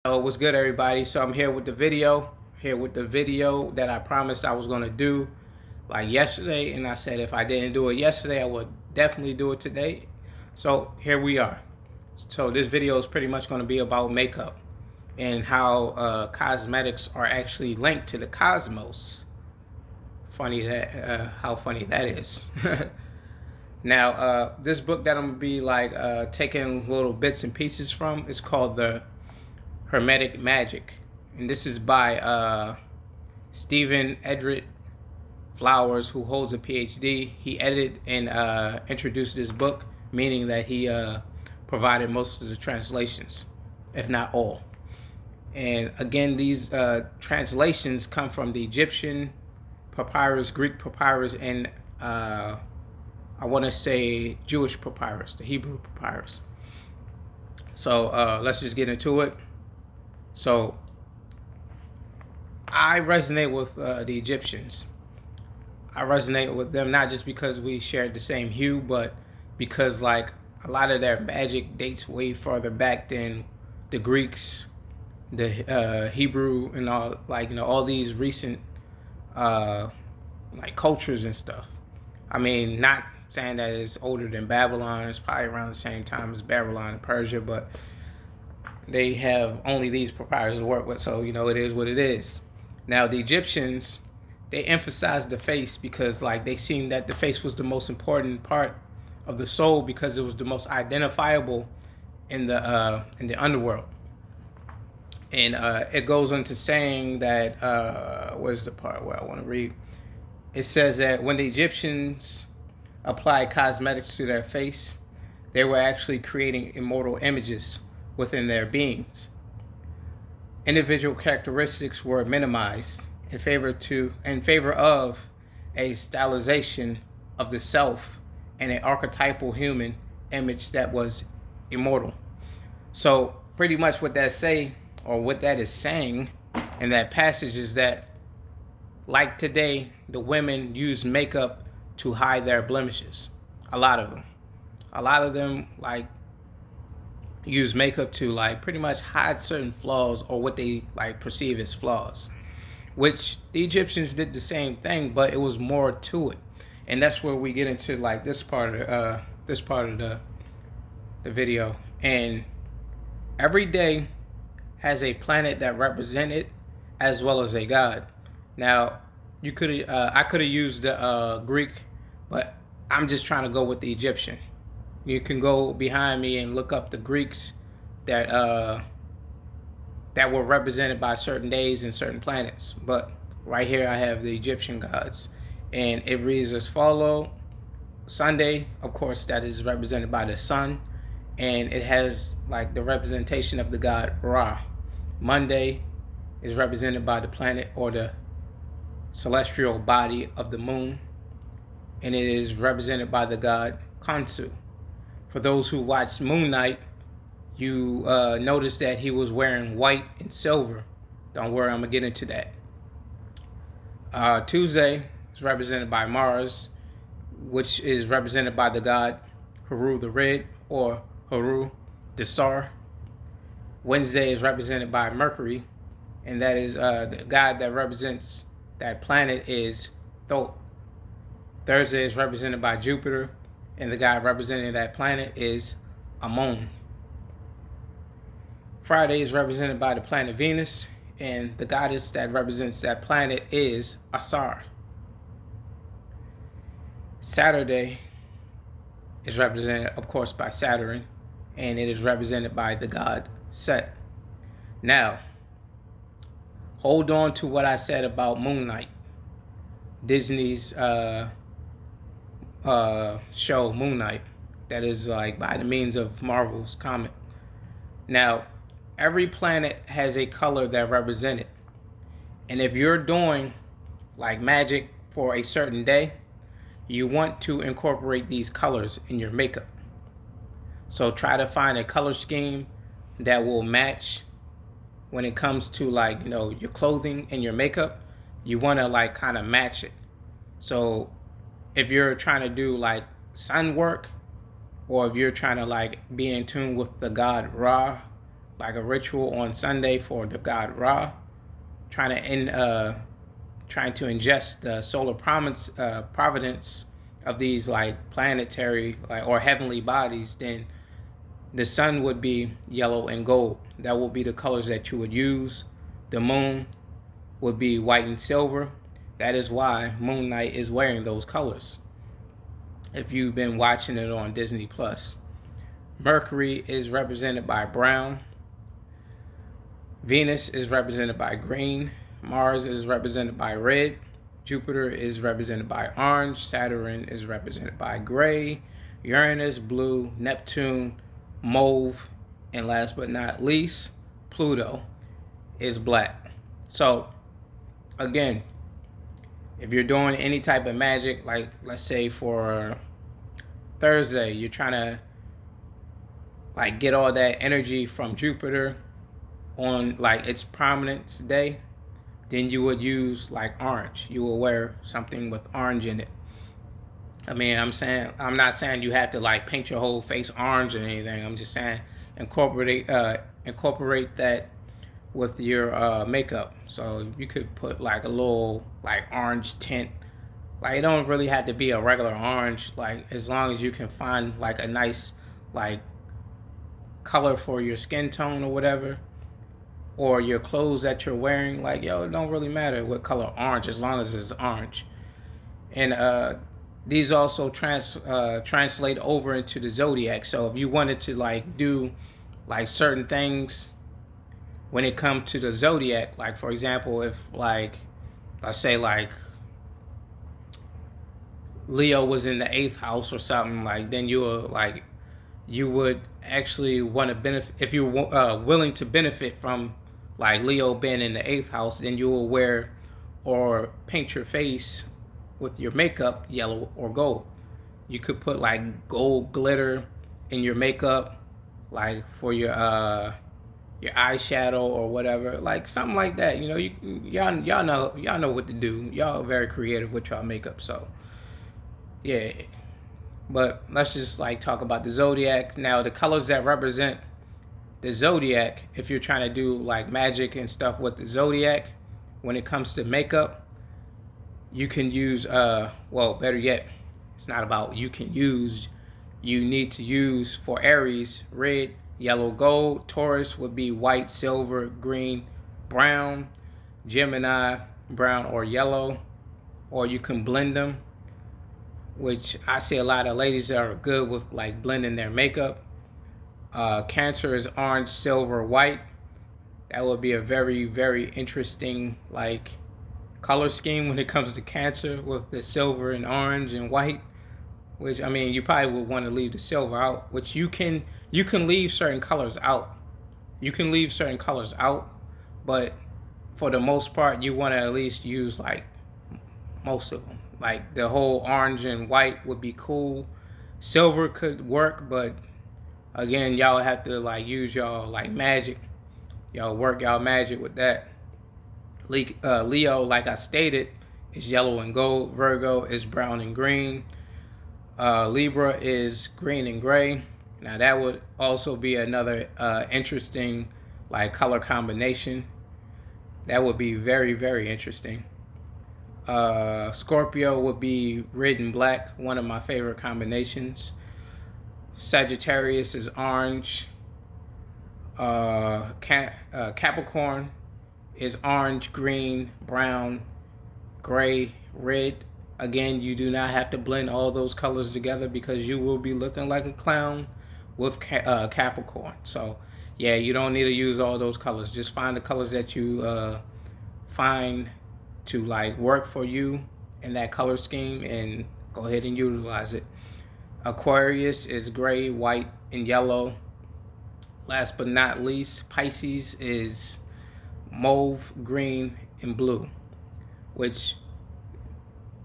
What's good, everybody? So I'm here with the video that I promised I was going to do like yesterday, and I said if I didn't do it yesterday, I would definitely do it today. So here we are. So this video is pretty much going to be about makeup and how cosmetics are actually linked to the cosmos. Funny that how funny that is. Now, this book that I'm gonna be taking little bits and pieces from is called The Hermetic Magic, and this is by Stephen Edred Flowers, who holds a PhD. He edited and introduced this book, meaning that he provided most of the translations, if not all. And again, these translations come from the Egyptian papyrus, Greek papyrus, and I want to say Jewish papyrus, the Hebrew papyrus. So let's just get into it. So I resonate with the Egyptians. I resonate with them not just because we shared the same hue, but because like a lot of their magic dates way further back than the Greeks, the Hebrew, and all these recent cultures and stuff. I mean, not saying that it's older than Babylon. It's probably around the same time as Babylon and Persia, but they have only these papyrus to work with, so it is what it is. Now the Egyptians, they emphasized the face because they seen that the face was the most important part of the soul because it was the most identifiable in the underworld. And it goes into saying that where's the part where I want to read? It says that when the Egyptians applied cosmetics to their face, they were actually creating immortal images within their beings. Individual characteristics were minimized in favor of a stylization of the self and an archetypal human image that was immortal. So pretty much what that is saying in that passage is that, like today, the women use makeup to hide their blemishes. A lot of them use makeup to pretty much hide certain flaws or what they perceive as flaws, which the Egyptians did the same thing, but it was more to it. And that's where we get into this part of the video. And every day has a planet that represent it as well as a god. Now I could have used the Greek, but I'm just trying to go with the Egyptian. You can go behind me and look up the Greeks that were represented by certain days and certain planets. But right here I have the Egyptian gods, and it reads as follow. Sunday, of course, that is represented by the sun, and it has the representation of the god Ra. Monday is represented by the planet or the celestial body of the moon, and it is represented by the god Khonsu. For those who watched Moon Knight, you notice that he was wearing white and silver. Don't worry, I'm gonna get into that. Tuesday is represented by Mars, which is represented by the god Haru the Red or Haru the Sar. Wednesday is represented by Mercury, and that is the god that represents that planet is Thoth. Thursday is represented by Jupiter, and the god representing that planet is Ammon. Friday is represented by the planet Venus, and the goddess that represents that planet is Asar. Saturday is represented, of course, by Saturn, and it is represented by the god Set. Now, hold on to what I said about Moon Knight, Disney's show Moon Knight, that is by the means of Marvel's comic. Now, every planet has a color that represents it, and if you're doing magic for a certain day, you want to incorporate these colors in your makeup. So try to find a color scheme that will match when it comes to your clothing and your makeup. You want to kind of match it. So if you're trying to do sun work, or if you're trying to be in tune with the god Ra, like a ritual on Sunday for the god Ra, trying to trying to ingest the solar providence of these like planetary like or heavenly bodies, then the sun would be yellow and gold. That would be the colors that you would use. The moon would be white and silver. That is why Moon Knight is wearing those colors. If you've been watching it on Disney Plus, Mercury is represented by brown. Venus is represented by green. Mars is represented by red. Jupiter is represented by orange. Saturn is represented by gray. Uranus, blue. Neptune, mauve. And last but not least, Pluto is black. So, again, if you're doing any type of magic, like let's say for Thursday, you're trying to like get all that energy from Jupiter on like its prominence day, then you would use like orange. You will wear something with orange in it. I mean, I'm not saying you have to like paint your whole face orange or anything. I'm just saying incorporate that with your makeup. So you could put like a little like orange tint. Like it don't really have to be a regular orange. Like as long as you can find like a nice like color for your skin tone or whatever, or your clothes that you're wearing. Like yo, it don't really matter what color orange as long as it's orange. And these also translate over into the Zodiac. So if you wanted to like do like certain things when it comes to the Zodiac, like for example, if like let's say like Leo was in the 8th house or something, like then you would actually want to benefit if you're willing to benefit from like Leo being in the 8th house, then you will wear or paint your face with your makeup yellow or gold. You could put like gold glitter in your makeup, like for your eyeshadow or whatever, like something like that. You know, y'all know what to do. Y'all are very creative with y'all makeup, so yeah. But let's just like talk about the Zodiac now. The colors that represent the Zodiac, if you're trying to do like magic and stuff with the Zodiac, when it comes to makeup, you can use well, better yet, it's not about you can use. You need to use for Aries red, yellow, gold. Taurus would be white, silver, green, brown. Gemini brown or yellow, or you can blend them, which I see a lot of ladies that are good with like blending their makeup. Cancer is orange, silver, white. That would be a very, very interesting like color scheme when it comes to Cancer with the silver and orange and white. Which I mean, you probably would want to leave the silver out. Which you can leave certain colors out. You can leave certain colors out, but for the most part, you want to at least use like most of them. Like the whole orange and white would be cool. Silver could work, but again, y'all have to like use y'all like magic. Y'all work y'all magic with that. Leo, like I stated, is yellow and gold. Virgo is brown and green. Libra is green and gray. Now that would also be another interesting like color combination. That would be very, very interesting. Scorpio would be red and black, one of my favorite combinations. Sagittarius is orange. Capricorn is orange, green, brown, gray, red. Again, you do not have to blend all those colors together because you will be looking like a clown with Capricorn. So, yeah, you don't need to use all those colors. Just find the colors that you find to like work for you in that color scheme and go ahead and utilize it. Aquarius is gray, white, and yellow. Last but not least, Pisces is mauve, green, and blue, which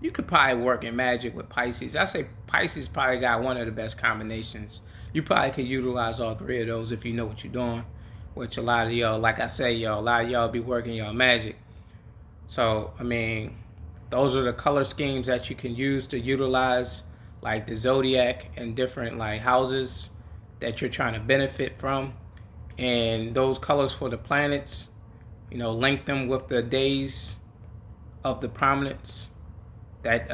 you could probably work in magic with Pisces. I say Pisces probably got one of the best combinations. You probably could utilize all three of those if you know what you're doing, which a lot of y'all, like I say, a lot of y'all be working y'all magic. So, I mean, those are the color schemes that you can use to utilize like the Zodiac and different like houses that you're trying to benefit from. and those colors for the planets, link them with the days of the prominence that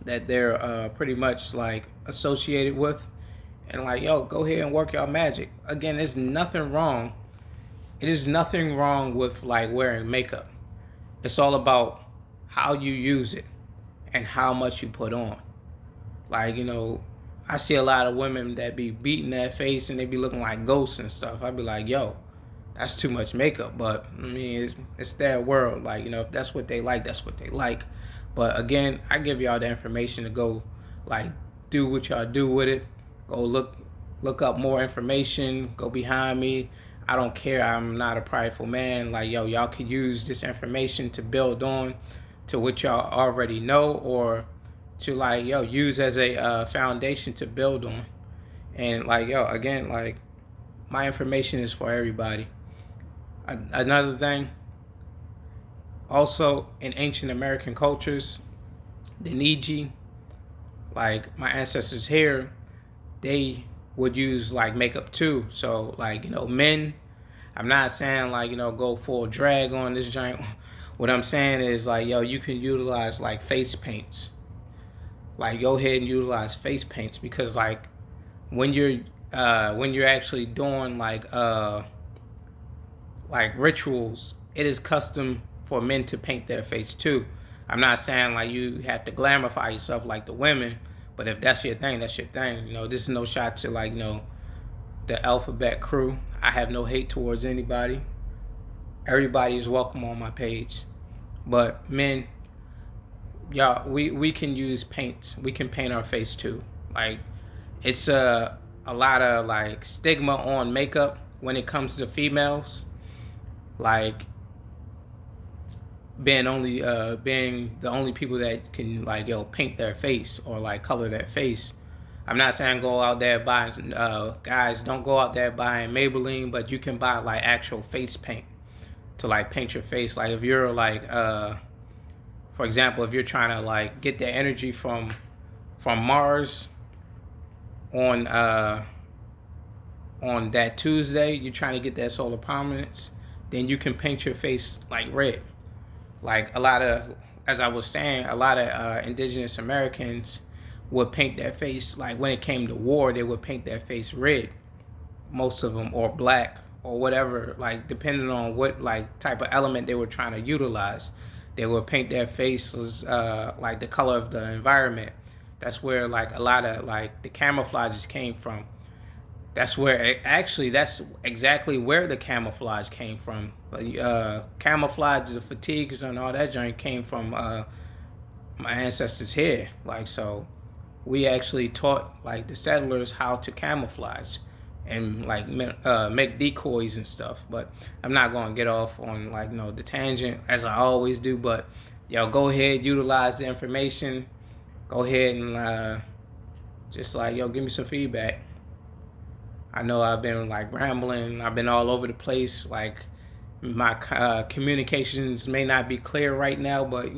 they're pretty much like associated with, and like, yo, go ahead and work your magic. Again, there's nothing wrong. It is nothing wrong with like wearing makeup. It's all about how you use it and how much you put on. Like, I see a lot of women that be beating their face and they be looking like ghosts and stuff. I'd be like, yo, that's too much makeup. But I mean, it's their world. Like, if that's what they like, that's what they like. But again, I give y'all the information to go, like, do what y'all do with it. Go look up more information. Go behind me. I don't care. I'm not a prideful man. Like, yo, y'all could use this information to build on to what y'all already know, or to like, yo, use as a foundation to build on. And like, yo, again, like, my information is for everybody. Another thing, also in ancient American cultures, the Niji, like my ancestors here, they would use like makeup too. So like, men, I'm not saying like, go full drag on this giant. What I'm saying is like, yo, you can utilize like face paints. Like, go ahead and utilize face paints, because like when you're actually doing like rituals, it is custom for men to paint their face too. I'm not saying like you have to glamorify yourself like the women, but if that's your thing, that's your thing. This is no shot to like, the alphabet crew. I have no hate towards anybody. Everybody is welcome on my page. But men, y'all, we can use paint. We can paint our face too. Like, it's a lot of like stigma on makeup when it comes to females. Like, being the only people that can like, yo, paint their face or like color their face. I'm not saying go out there buying, guys, don't go out there buying Maybelline, but you can buy like actual face paint to like paint your face. Like, if you're like, for example, if you're trying to like get the energy from Mars on that Tuesday, you're trying to get that solar prominence, then you can paint your face like red. Like, a lot of, as I was saying, a lot of indigenous Americans would paint their face, like when it came to war, they would paint their face red, most of them, or black, or whatever, like depending on what like type of element they were trying to utilize. They would paint their faces like the color of the environment. That's where like a lot of like the camouflages came from. That's exactly where the camouflage came from. Camouflage, the fatigues and all that junk came from my ancestors here. Like, so we actually taught like the settlers how to camouflage and like make decoys and stuff. But I'm not going to get off on like, the tangent as I always do. But y'all go ahead, utilize the information. Go ahead and just like, yo, give me some feedback. I know I've been like rambling. I've been all over the place. Like, my communications may not be clear right now, but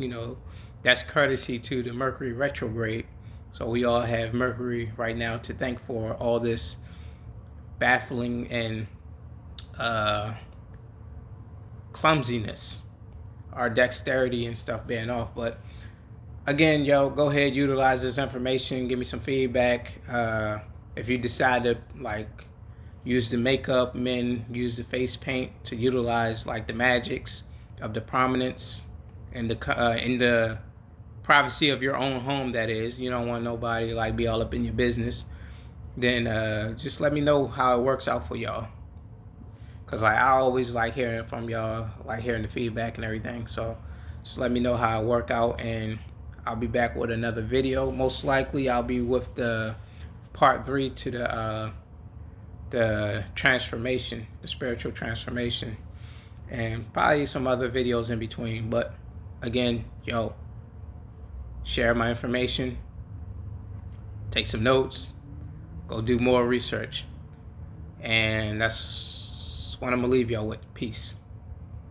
that's courtesy to the Mercury retrograde. So we all have Mercury right now to thank for all this baffling and clumsiness, our dexterity and stuff being off. But again, yo, go ahead, utilize this information, give me some feedback. If you decide to like use the makeup, men use the face paint to utilize like the magics of the prominence and in the privacy of your own home, that is. You don't want nobody like be all up in your business. Then just let me know how it works out for y'all, because like, I always like hearing from y'all, like hearing the feedback and everything. So just let me know how it work out, and I'll be back with another video. Most likely I'll be with the part 3 to the transformation, the spiritual transformation, and probably some other videos in between. But again, yo, share my information, take some notes, go do more research, and that's what I'm gonna leave y'all with. Peace.